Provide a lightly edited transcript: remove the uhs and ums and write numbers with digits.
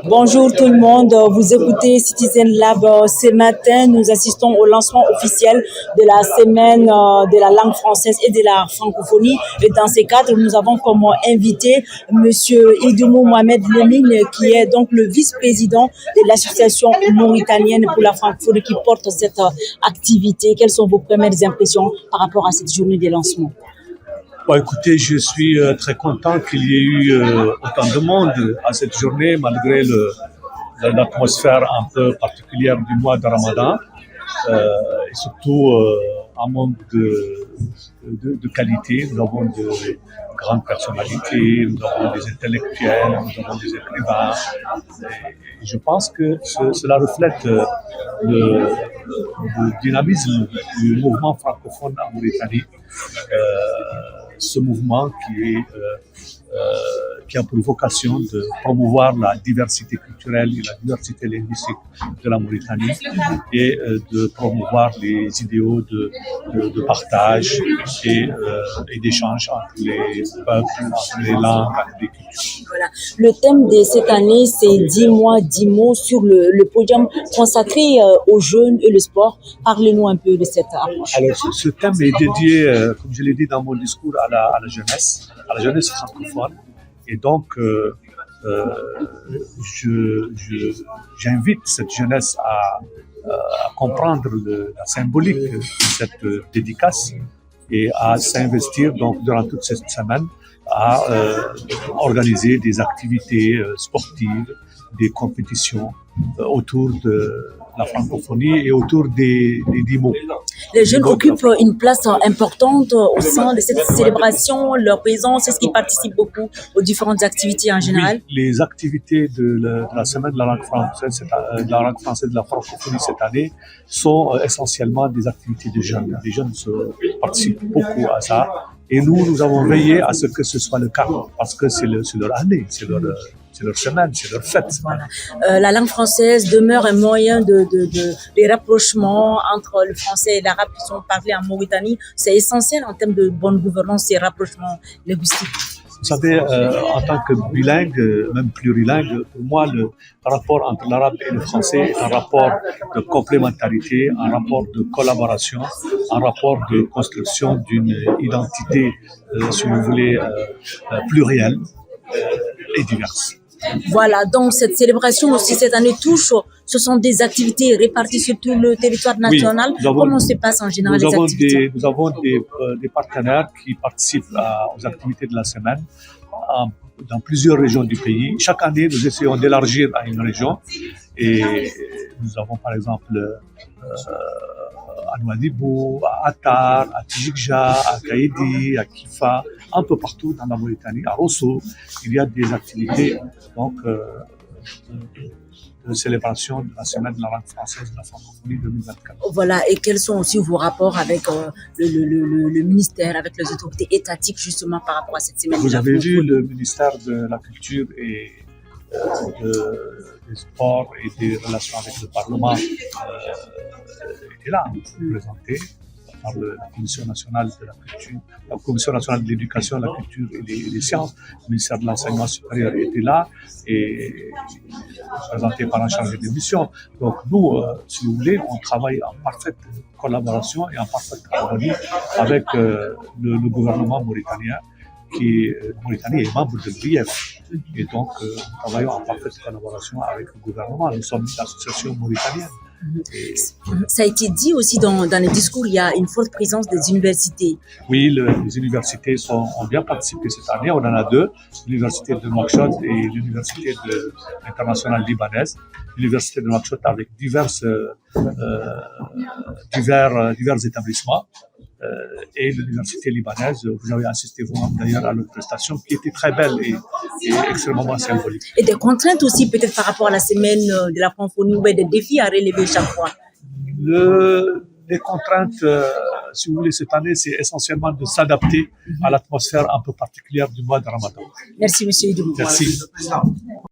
Bonjour tout le monde, vous écoutez Citizen Lab. Ce matin, nous assistons au lancement officiel de la semaine de la langue française et de la francophonie. Et dans ce cadre, nous avons comme invité Monsieur Idoumo Mohamed Lemine, qui est donc le vice-président de l'association mauritanienne pour la francophonie qui porte cette activité. Quelles sont vos premières impressions par rapport à cette journée de lancement? Bon, écoutez, je suis très content qu'il y ait eu autant de monde à cette journée, malgré l'atmosphère un peu particulière du mois de Ramadan, et surtout un manque de qualité. Nous avons de grandes personnalités, nous avons des intellectuels, nous avons des écrivains. Et je pense que cela reflète le dynamisme du mouvement francophone en Mauritanie. Ce mouvement qui a pour vocation de promouvoir la diversité culturelle et la diversité linguistique de la Mauritanie et de promouvoir les idéaux de partage et d'échange entre les peuples, entre les langues, entre les cultures. Voilà. Le thème de cette année, c'est 10 mois, 10 mots sur le podium consacré aux jeunes et le sport. Parlez-nous un peu de cette approche. Alors, ce thème est dédié, comme je l'ai dit dans mon discours, à la jeunesse francophone. Et donc, j'invite cette jeunesse à comprendre la symbolique de cette dédicace et à s'investir donc durant toute cette semaine à organiser des activités sportives, des compétitions autour de la francophonie et autour des 10 mots. Les jeunes occupent une place importante au sein de cette célébration. Leur présence, c'est ce qui participe beaucoup aux différentes activités en général. Oui, les activités de la semaine de la langue française, de la francophonie cette année sont essentiellement des activités de jeunes. Les jeunes participent beaucoup à ça. Et nous avons veillé à ce que ce soit le cas, parce que c'est leur année, c'est leur semaine, c'est leur fête. Voilà. La langue française demeure un moyen de rapprochement entre le français et l'arabe qui sont parlés en Mauritanie. C'est essentiel en termes de bonne gouvernance et rapprochement linguistique. Vous savez, en tant que bilingue, même plurilingue, pour moi, le rapport entre l'arabe et le français est un rapport de complémentarité, un rapport de collaboration, un rapport de construction d'une identité, si vous voulez, plurielle et diverse. Voilà, donc cette célébration aussi cette année touche, ce sont des activités réparties sur tout le territoire national. Oui, comment se passe en général les activités? Nous avons des partenaires qui participent aux activités de la semaine dans plusieurs régions du pays. Chaque année, nous essayons d'élargir à une région et nous avons par exemple à Nouadhibou, à Attar, à Tijikja, à Kaïdi, à Kifa, un peu partout dans la Mauritanie, à Rosso, il y a des activités donc, de célébration de la semaine de la langue française de la francophonie 2024. Voilà, et quels sont aussi vos rapports avec le ministère, avec les autorités étatiques justement par rapport à cette semaine? Vous avez vu, le ministère de la Culture et des sports et des relations avec le Parlement était là, présenté par la Commission nationale de la culture, la Commission nationale de l'éducation, la culture et les sciences. Le ministère de l'enseignement supérieur était là et présenté par un chargé de mission. Donc nous, si vous voulez, on travaille en parfaite collaboration et en parfaite harmonie avec le gouvernement mauritanien. Mauritanie est membre de l'IF. Et donc, nous travaillons en parfaite collaboration avec le gouvernement. Nous sommes une association mauritanienne. Ça a été dit aussi dans les discours, il y a une forte présence des universités. Oui, les universités ont bien participé cette année. On en a deux, l'université de Nouakchott et l'université internationale libanaise. L'université de Nouakchott avec divers établissements. Et l'université libanaise, vous avez assisté vous-même d'ailleurs à leur prestation qui était très belle et extrêmement symbolique. Et des contraintes aussi peut-être par rapport à la semaine de la francophonie ou des défis à relever chaque fois? Les contraintes, si vous voulez, cette année, c'est essentiellement de s'adapter à l'atmosphère un peu particulière du mois de Ramadan. Merci, monsieur Idoumo. Merci.